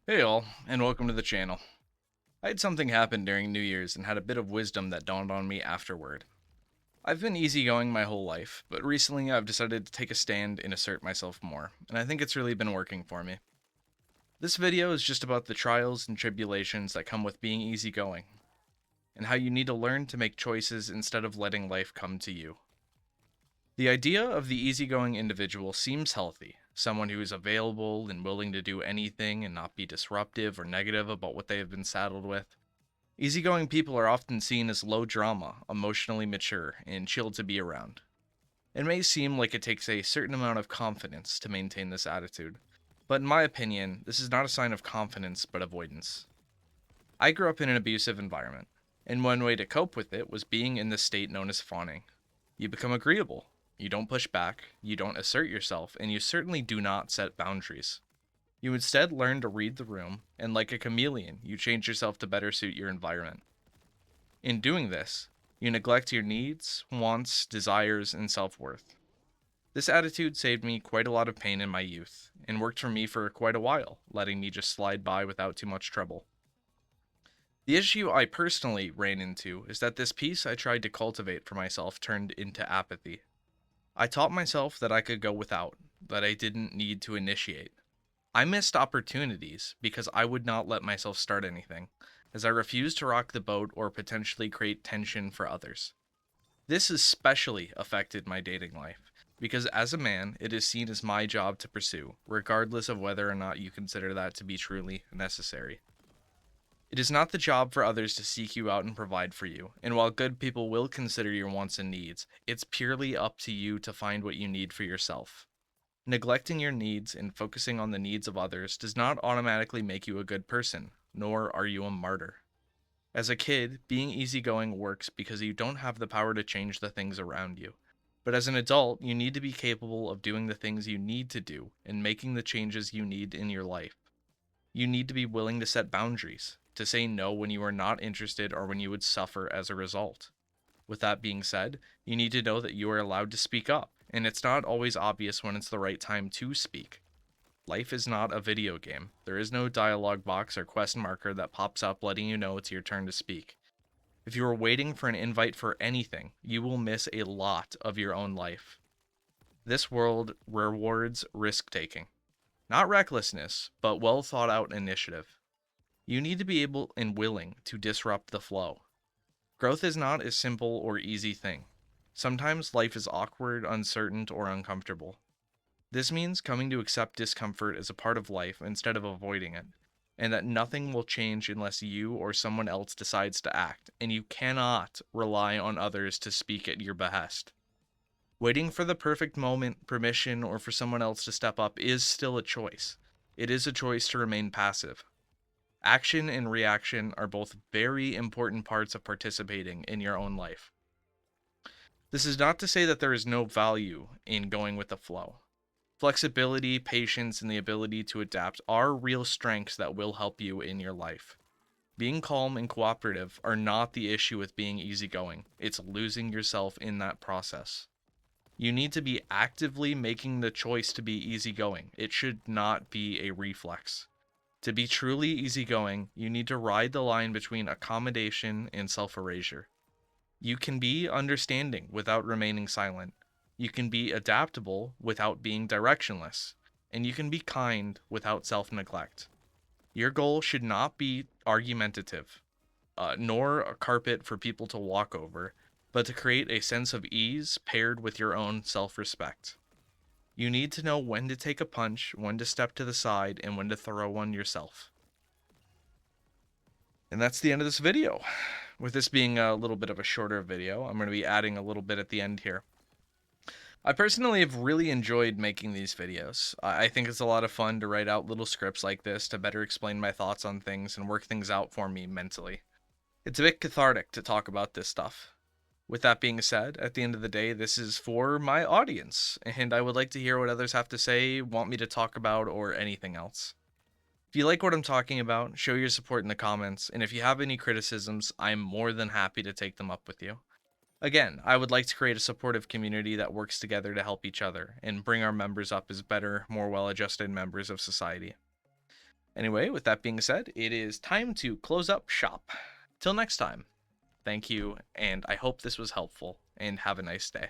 Hey all, and welcome to the channel. I had something happen during New Year's and had a bit of wisdom that dawned on me afterward. I've been easygoing my whole life, but recently I've decided to take a stand and assert myself more, and I think it's really been working for me. This video is just about the trials and tribulations that come with being easygoing, and how you need to learn to make choices instead of letting life come to you. The idea of the easygoing individual seems healthy, someone who is available and willing to do anything and not be disruptive or negative about what they have been saddled with. Easygoing people are often seen as low drama, emotionally mature, and chill to be around. It may seem like it takes a certain amount of confidence to maintain this attitude, but in my opinion, this is not a sign of confidence but avoidance. I grew up in an abusive environment, and one way to cope with it was being in the state known as fawning. You become agreeable. You don't push back, you don't assert yourself, and you certainly do not set boundaries. You instead learn to read the room, and like a chameleon, you change yourself to better suit your environment. In doing this, you neglect your needs, wants, desires, and self worth. This attitude saved me quite a lot of pain in my youth, and worked for me for quite a while, letting me just slide by without too much trouble. The issue I personally ran into is that this peace I tried to cultivate for myself turned into apathy. I taught myself that I could go without, that I didn't need to initiate. I missed opportunities because I would not let myself start anything, as I refused to rock the boat or potentially create tension for others. This especially affected my dating life, because as a man, it is seen as my job to pursue, regardless of whether or not you consider that to be truly necessary. It is not the job for others to seek you out and provide for you, and while good people will consider your wants and needs, it's purely up to you to find what you need for yourself. Neglecting your needs and focusing on the needs of others does not automatically make you a good person, nor are you a martyr. As a kid, being easygoing works because you don't have the power to change the things around you. But as an adult, you need to be capable of doing the things you need to do and making the changes you need in your life. You need to be willing to set boundaries, to say no when you are not interested or when you would suffer as a result. With that being said, you need to know that you are allowed to speak up, and it's not always obvious when it's the right time to speak. Life is not a video game. There is no dialogue box or quest marker that pops up letting you know it's your turn to speak. If you are waiting for an invite for anything, you will miss a lot of your own life. This world rewards risk taking. Not recklessness, but well thought out initiative. You need to be able and willing to disrupt the flow. Growth is not a simple or easy thing. Sometimes life is awkward, uncertain, or uncomfortable. This means coming to accept discomfort as a part of life instead of avoiding it, and that nothing will change unless you or someone else decides to act, and you cannot rely on others to speak at your behest. Waiting for the perfect moment, permission, or for someone else to step up is still a choice. It is a choice to remain passive. Action and reaction are both very important parts of participating in your own life. This is not to say that there is no value in going with the flow. Flexibility, patience, and the ability to adapt are real strengths that will help you in your life. Being calm and cooperative are not the issue with being easygoing, it's losing yourself in that process. You need to be actively making the choice to be easygoing. It should not be a reflex. To be truly easygoing, you need to ride the line between accommodation and self erasure. You can be understanding without remaining silent. You can be adaptable without being directionless. And you can be kind without self neglect. Your goal should not be argumentative, nor a carpet for people to walk over, but to create a sense of ease paired with your own self respect. You need to know when to take a punch, when to step to the side, and when to throw one yourself. And that's the end of this video. With this being a little bit of a shorter video, I'm going to be adding a little bit at the end here. I personally have really enjoyed making these videos. I think it's a lot of fun to write out little scripts like this to better explain my thoughts on things and work things out for me mentally. It's a bit cathartic to talk about this stuff. With that being said, at the end of the day, this is for my audience, and I would like to hear what others have to say, want me to talk about, or anything else. If you like what I'm talking about, show your support in the comments, and if you have any criticisms, I'm more than happy to take them up with you. Again, I would like to create a supportive community that works together to help each other and bring our members up as better, more well-adjusted members of society. Anyway, with that being said, it is time to close up shop. Till next time, thank you, and I hope this was helpful, and have a nice day.